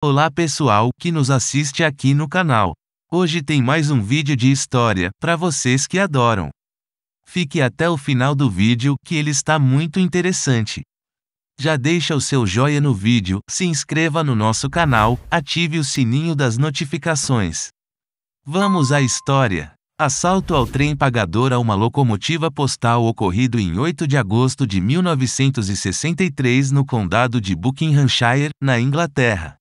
Olá pessoal que nos assiste aqui no canal. Hoje tem mais um vídeo de história para vocês que adoram. Fique até o final do vídeo que ele está muito interessante. Já deixa o seu joinha no vídeo, se inscreva no nosso canal, ative o sininho das notificações. Vamos à história. Assalto ao trem pagador a uma locomotiva postal ocorrido em 8 de agosto de 1963 no condado de Buckinghamshire, na Inglaterra.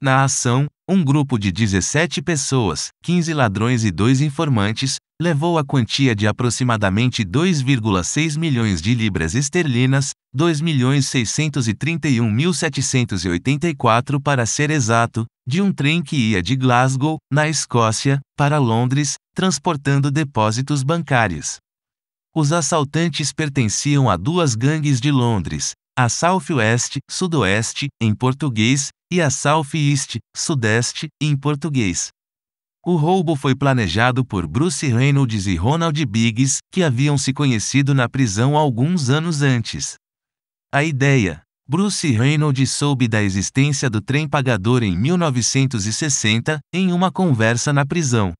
Na ação, um grupo de 17 pessoas, 15 ladrões e 2 informantes, levou a quantia de aproximadamente 2,6 milhões de libras esterlinas, 2.631.784 para ser exato, de um trem que ia de Glasgow, na Escócia, para Londres, transportando depósitos bancários. Os assaltantes pertenciam a duas gangues de Londres, a South West, Sudoeste, em português, e a South East, Sudeste, em português. O roubo foi planejado por Bruce Reynolds e Ronald Biggs, que haviam se conhecido na prisão alguns anos antes. A ideia: Bruce Reynolds soube da existência do trem pagador em 1960, em uma conversa na prisão.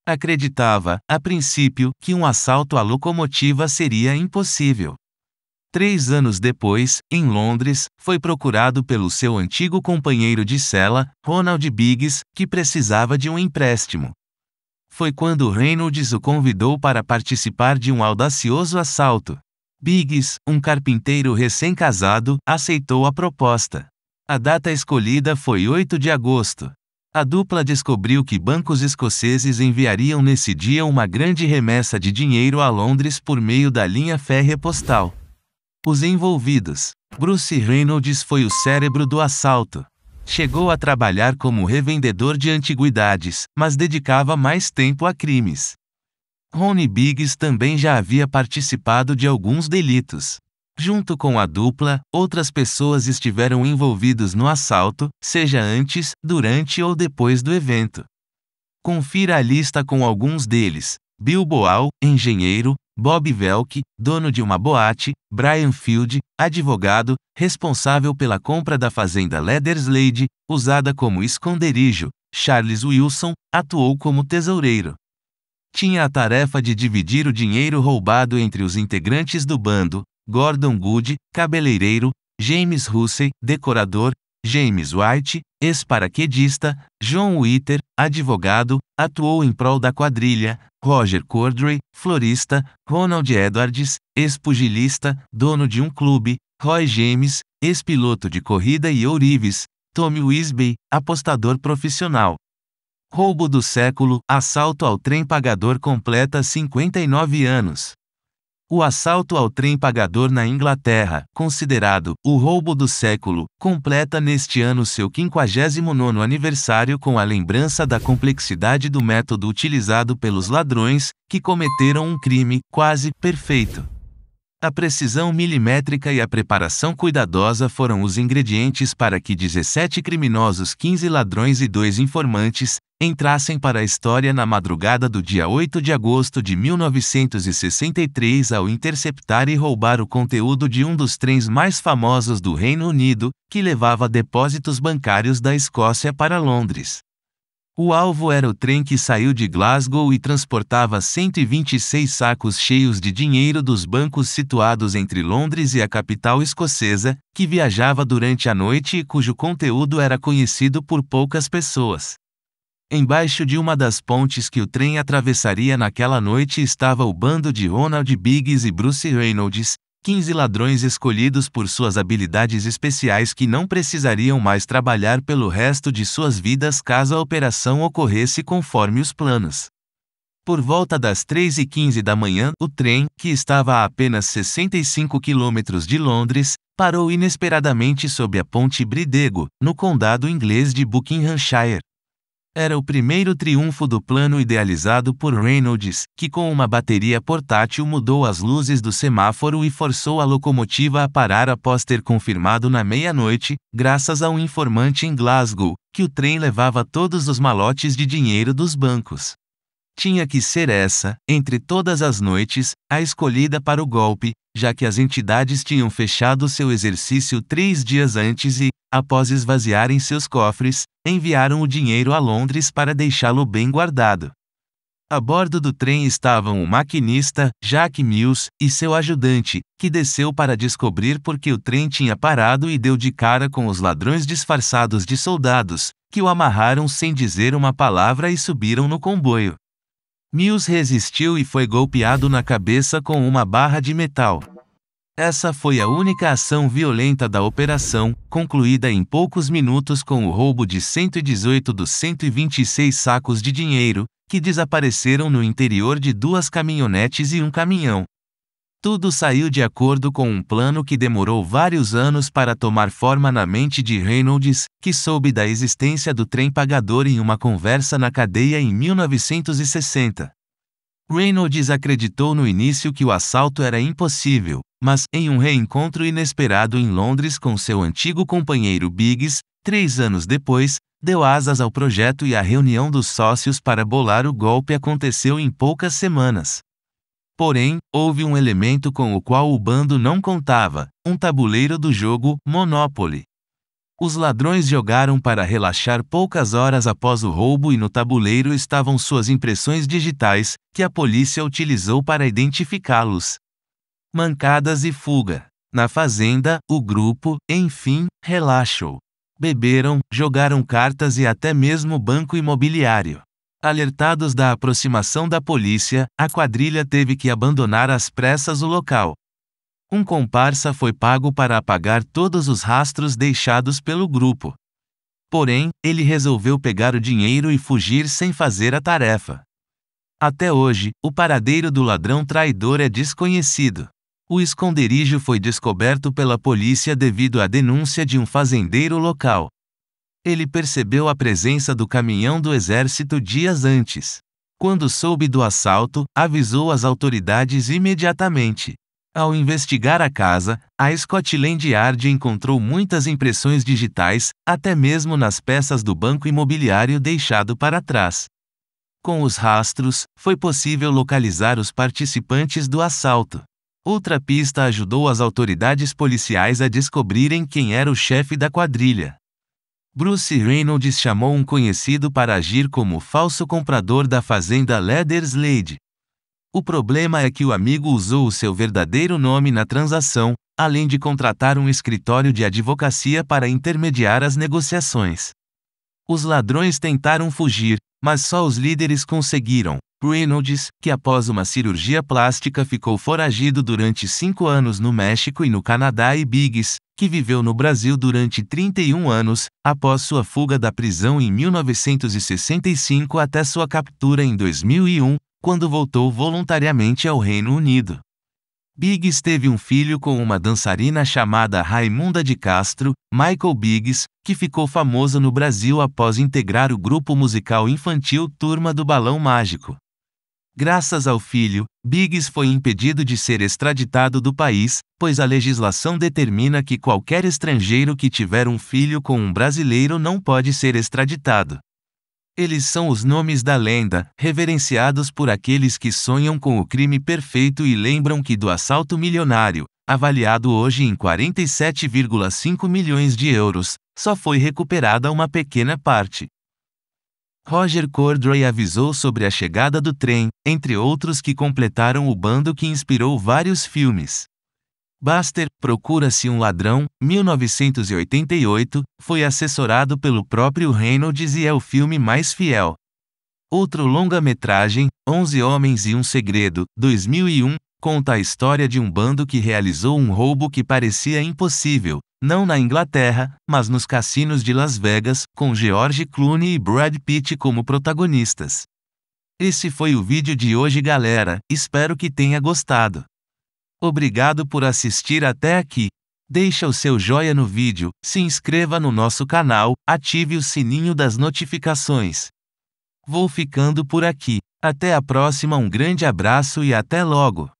Acreditava, a princípio, que um assalto à locomotiva seria impossível. 3 anos depois, em Londres, foi procurado pelo seu antigo companheiro de cela, Ronald Biggs, que precisava de um empréstimo. Foi quando Reynolds o convidou para participar de um audacioso assalto. Biggs, um carpinteiro recém-casado, aceitou a proposta. A data escolhida foi 8 de agosto. A dupla descobriu que bancos escoceses enviariam nesse dia uma grande remessa de dinheiro a Londres por meio da linha férrea postal. Os envolvidos. Bruce Reynolds foi o cérebro do assalto. Chegou a trabalhar como revendedor de antiguidades, mas dedicava mais tempo a crimes. Ronnie Biggs também já havia participado de alguns delitos. Junto com a dupla, outras pessoas estiveram envolvidos no assalto, seja antes, durante ou depois do evento. Confira a lista com alguns deles: Bill Boal, engenheiro; Bob Velk, dono de uma boate; Brian Field, advogado, responsável pela compra da fazenda Leatherslade, usada como esconderijo; Charles Wilson, atuou como tesoureiro. Tinha a tarefa de dividir o dinheiro roubado entre os integrantes do bando: Gordon Good, cabeleireiro; James Hussey, decorador; James White, ex-paraquedista; John Witter, advogado, atuou em prol da quadrilha; Roger Cordray, florista; Ronald Edwards, ex-pugilista, dono de um clube; Roy James, ex-piloto de corrida e ourives; Tommy Wisby, apostador profissional. Roubo do século, assalto ao trem pagador completa 59 anos. O assalto ao trem pagador na Inglaterra, considerado o roubo do século, completa neste ano seu 59º aniversário com a lembrança da complexidade do método utilizado pelos ladrões, que cometeram um crime quase perfeito. A precisão milimétrica e a preparação cuidadosa foram os ingredientes para que 17 criminosos, 15 ladrões e 2 informantes, entrassem para a história na madrugada do dia 8 de agosto de 1963 ao interceptar e roubar o conteúdo de um dos trens mais famosos do Reino Unido, que levava depósitos bancários da Escócia para Londres. O alvo era o trem que saiu de Glasgow e transportava 126 sacos cheios de dinheiro dos bancos situados entre Londres e a capital escocesa, que viajava durante a noite e cujo conteúdo era conhecido por poucas pessoas. Embaixo de uma das pontes que o trem atravessaria naquela noite estava o bando de Ronald Biggs e Bruce Reynolds, 15 ladrões escolhidos por suas habilidades especiais que não precisariam mais trabalhar pelo resto de suas vidas caso a operação ocorresse conforme os planos. Por volta das 3h15 da manhã, o trem, que estava a apenas 65 quilômetros de Londres, parou inesperadamente sob a ponte Bridego, no condado inglês de Buckinghamshire. Era o primeiro triunfo do plano idealizado por Reynolds, que com uma bateria portátil mudou as luzes do semáforo e forçou a locomotiva a parar após ter confirmado na meia-noite, graças a um informante em Glasgow, que o trem levava todos os malotes de dinheiro dos bancos. Tinha que ser essa, entre todas as noites, a escolhida para o golpe, já que as entidades tinham fechado seu exercício 3 dias antes e, após esvaziarem seus cofres, enviaram o dinheiro a Londres para deixá-lo bem guardado. A bordo do trem estavam o maquinista, Jack Mills, e seu ajudante, que desceu para descobrir por que o trem tinha parado e deu de cara com os ladrões disfarçados de soldados, que o amarraram sem dizer uma palavra e subiram no comboio. Mills resistiu e foi golpeado na cabeça com uma barra de metal. Essa foi a única ação violenta da operação, concluída em poucos minutos com o roubo de 118 dos 126 sacos de dinheiro, que desapareceram no interior de 2 caminhonetes e um caminhão. Tudo saiu de acordo com um plano que demorou vários anos para tomar forma na mente de Reynolds, que soube da existência do trem pagador em uma conversa na cadeia em 1960. Reynolds acreditou no início que o assalto era impossível, mas, em um reencontro inesperado em Londres com seu antigo companheiro Biggs, 3 anos depois, deu asas ao projeto e a reunião dos sócios para bolar o golpe aconteceu em poucas semanas. Porém, houve um elemento com o qual o bando não contava: um tabuleiro do jogo Monopoly. Os ladrões jogaram para relaxar poucas horas após o roubo e no tabuleiro estavam suas impressões digitais, que a polícia utilizou para identificá-los. Mancadas e fuga. Na fazenda, o grupo, enfim, relaxou. Beberam, jogaram cartas e até mesmo banco imobiliário. Alertados da aproximação da polícia, a quadrilha teve que abandonar às pressas o local. Um comparsa foi pago para apagar todos os rastros deixados pelo grupo. Porém, ele resolveu pegar o dinheiro e fugir sem fazer a tarefa. Até hoje, o paradeiro do ladrão traidor é desconhecido. O esconderijo foi descoberto pela polícia devido à denúncia de um fazendeiro local. Ele percebeu a presença do caminhão do exército dias antes. Quando soube do assalto, avisou as autoridades imediatamente. Ao investigar a casa, a Scotland Yard encontrou muitas impressões digitais, até mesmo nas peças do banco imobiliário deixado para trás. Com os rastros, foi possível localizar os participantes do assalto. Outra pista ajudou as autoridades policiais a descobrirem quem era o chefe da quadrilha. Bruce Reynolds chamou um conhecido para agir como falso comprador da fazenda Leatherslade. O problema é que o amigo usou o seu verdadeiro nome na transação, além de contratar um escritório de advocacia para intermediar as negociações. Os ladrões tentaram fugir, mas só os líderes conseguiram. Reynolds, que após uma cirurgia plástica ficou foragido durante 5 anos no México e no Canadá, e Biggs, que viveu no Brasil durante 31 anos, após sua fuga da prisão em 1965 até sua captura em 2001, quando voltou voluntariamente ao Reino Unido. Biggs teve um filho com uma dançarina chamada Raimunda de Castro, Michael Biggs, que ficou famoso no Brasil após integrar o grupo musical infantil Turma do Balão Mágico. Graças ao filho, Biggs foi impedido de ser extraditado do país, pois a legislação determina que qualquer estrangeiro que tiver um filho com um brasileiro não pode ser extraditado. Eles são os nomes da lenda, reverenciados por aqueles que sonham com o crime perfeito e lembram que do assalto milionário, avaliado hoje em 47,5 milhões de euros, só foi recuperada uma pequena parte. Roger Cordray avisou sobre a chegada do trem, entre outros que completaram o bando que inspirou vários filmes. Buster, Procura-se um Ladrão, 1988, foi assessorado pelo próprio Reynolds e é o filme mais fiel. Outro longa-metragem, 11 Homens e um Segredo, 2001, conta a história de um bando que realizou um roubo que parecia impossível, não na Inglaterra, mas nos cassinos de Las Vegas, com George Clooney e Brad Pitt como protagonistas. Esse foi o vídeo de hoje, galera, espero que tenha gostado. Obrigado por assistir até aqui. Deixa o seu joinha no vídeo, se inscreva no nosso canal, ative o sininho das notificações. Vou ficando por aqui. Até a próxima, um grande abraço e até logo.